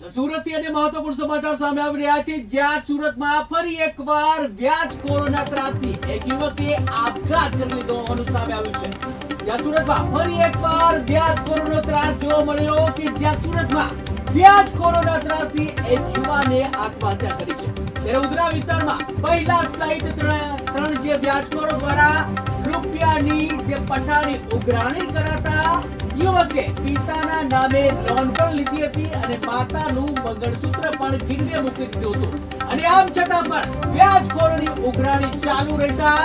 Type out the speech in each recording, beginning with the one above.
સુરતથી અને મહત્વપૂર્ણ સમાચાર સામે આવી રહ્યા છે, જ્યાં સુરતમાં ફરી એકવાર વ્યાજખોરોના ત્રાસથી એક યુવકે આપઘાત કરી લીધો હોવાનું સામે આવ્યું છે। જ્યાં સુરતમાં ફરી એકવાર વ્યાજખોરોનો ત્રાસ જોવા મળ્યો કે જ્યાં સુરતમાં વ્યાજખોરોના ત્રાસથી એક યુવાને આત્મહત્યા કરી છે। ત્યારે ઉધના વિસ્તારમાં મહિલા સહિત ત્રણ જે વ્યાજખોરો દ્વારા રૂપિયાની જે પઠાણી ઉઘરાણી કરાતા યુવકે પિતાના નામે લોન પણ લીધી હતી અને માતાનું મંગળસૂત્ર પણ ગીરવે મૂકી દીધું હતું અને આમ છતાં પણ વ્યાજખોરોની ઉઘરાણી ચાલુ રહેતા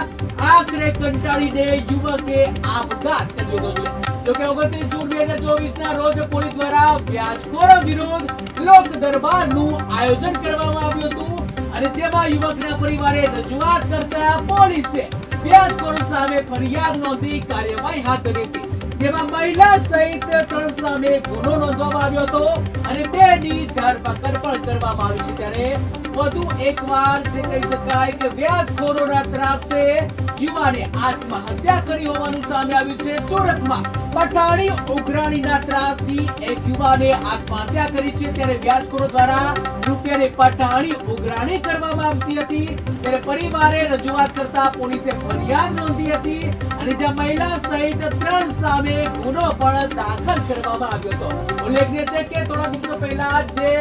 આખરે કંટાળીને યુવકે આપઘાત કરી લીધો છે। જોકે 29 જૂન 2024 ના રોજ પોલીસ દ્વારા વ્યાજખોરો વિરુદ્ધ લોક દરબારનું આયોજન કરવામાં આવ્યું હતું અને જેમાં યુવકના પરિવારે રજૂઆત કરતા પોલીસે વ્યાજખોરો સામે ફરિયાદ નોંધી કાર્યવાહી હાથ ધરી હતી, જેમાં મહિલા સહિત 3 સામે ગુનો નોંધવામાં આવ્યો હતો અને 2 ની ધરપકડ પણ કરવામાં આવી છે। ત્યારે વધુ એકવાર જે કહી શકાય કે વ્યાજખોરોના ત્રાસે યુવાને આત્મહત્યા કરી હોવાનું સામે આવ્યું છે। સુરતમાં પઠાણી ઉઘરાણીના ત્રાસથી એક યુવાને આત્મહત્યા કરી છે, ત્યારે વ્યાજખોરો દ્વારા રૂપિયાની પઠાણી ઉઘરાણી કરવામાં આવતી હતી, ત્યારે પરિવારે રજૂઆત કરતા પોલીસે ફરિયાદ નોંધી હતી અને જ્યાં મહિલા સહિત 3 સામે ગુનો પણ દાખલ કરવામાં આવ્યો હતો। ઉલ્લેખનીય છે કે થોડા દિવસો પહેલા જે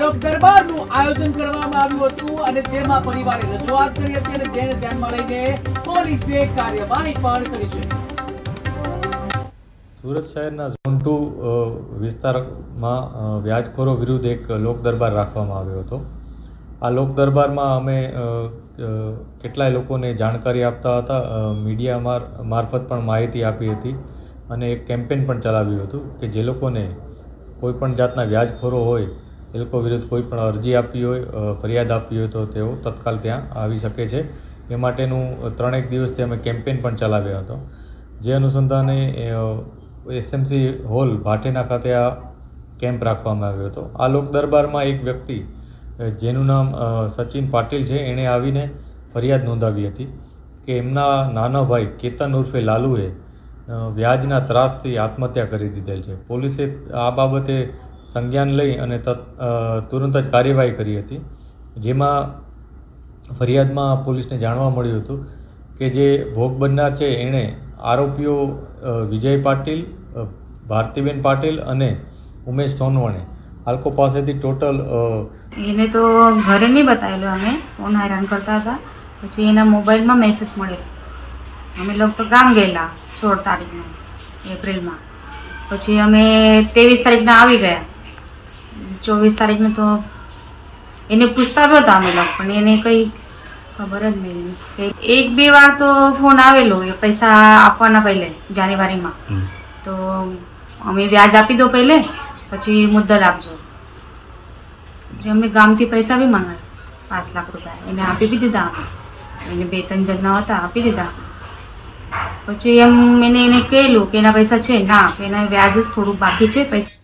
લોક દરબારનું આયોજન કરવામાં આવ્યું હતું અને જેમાં પરિવારે રજૂઆત કરી હતી અને જેને ધ્યાનમાં લઈને પોલીસે કાર્યવાહી પણ કરી છે। સુરત શહેરના ઝોન 2 વિસ્તારમાં વ્યાજખોરો વિરુદ્ધ એક લોક દરબાર રાખવામાં આવ્યો હતો। આ લોક દરબારમાં અમે કેટલાય લોકોને જાણકારી આપતા હતા, મીડિયા મારફત પણ માહિતી આપી હતી અને એક કેમ્પેન પણ ચલાવ્યું હતું કે જે લોકોને કોઈપણ જાતના વ્યાજખોરો હોય એ લોકો વિરુદ્ધ કોઈ પણ અરજી આપવી હોય, ફરિયાદ આપવી હોય તો તેઓ તત્કાલ ત્યાં આવી શકે છે। એ માટેનું 3 દિવસથી અમે કેમ્પેન પણ ચલાવ્યો હતો, જે અનુસંધાને એસએમસી હોલ ભાટેના ખાતે આ કેમ્પ રાખવામાં આવ્યો હતો। આ લોક દરબારમાં એક વ્યક્તિ જેનું નામ સચિન પાટીલ છે, એણે આવીને ફરિયાદ નોંધાવી હતી કે એમના નાના ભાઈ કેતન ઉર્ફે લાલુએ વ્યાજના ત્રાસથી આત્મહત્યા કરી દીધેલ છે। પોલીસે આ બાબતે સંજ્ઞાન લઈ અને તુરંત જ કાર્યવાહી કરી હતી, જેમાં ફરિયાદમાં પોલીસને જાણવા મળ્યું હતું કે જે ભોગ બનનાર છે એણે આરોપીઓ વિજય પાટીલ, ભારતીબેન પાટીલ અને ઉમેશ સોનવણે આ લોકો પાસેથી ટોટલ એને તો ઘરે નહીં બતાવેલો, અમે ફોન હેરાન કરતા હતા। પછી એના મોબાઈલમાં મેસેજ મળેલો, અમે લોકો તો ગામ ગયેલા 16 તારીખના એપ્રિલમાં, પછી અમે 23 તારીખના આવી ગયા, 24 તારીખને તો એને પૂછતા આવ્યો હતા અમે લોકો, પણ એને કંઈ ખબર જ નહીં। 1-2 વાર તો ફોન આવેલો એ પૈસા આપવાના પહેલે જાન્યુઆરીમાં, તો અમે વ્યાજ આપી દો પહેલે, પછી મુદ્દલ આપજો। પછી અમે ગામથી પૈસા બી માંગાયા 5 લાખ રૂપિયા, એને આપી બી દીધા, એને 2-3 જણના હતા આપી દીધા। પછી એને કહેલું કે એના પૈસા છે ના, એના વ્યાજ જ થોડુંક બાકી છે પૈસા।